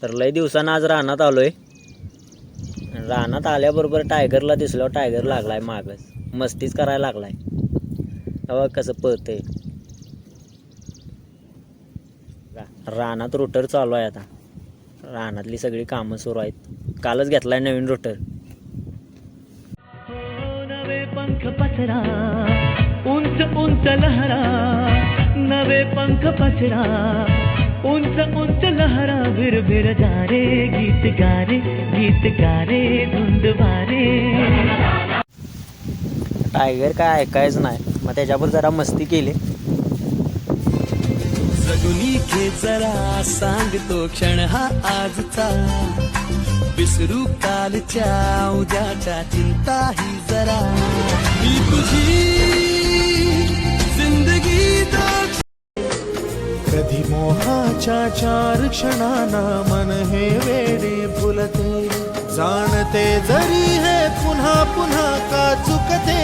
तर लय दिवसानं आज रानात आलोय. रानात आल्याबरोबर टायगरला दिसल्यावर टायगर लागलाय मागच, मस्तीच करायला लागलाय. बघ कसं पळतंय. रानात रोटर चालू आहे आता. रानातली सगळी कामं सुरू आहेत. कालच घेतलाय नवीन रोटर. नवे पंख पसरा, उंच उंच लहरा, नवे पंख पसरा, उंच उंच लहरा, भिर भिर जा रे, गीत गा रे, धुंद वारे. टायगर काय ऐकायचं नाही, मग त्याच्यावर जरा मस्ती केली. जगुनी घे जरा, सांगतो क्षण हा आजचा, विसरू कालच्या उद्याच्या चिंता ही जरा, मी तुझी जिंदगी कधी मोहाच्या चार क्षणांना मन हे वेडे फुलते, जाणते जरी हे पुन्हा पुन्हा का चुकते,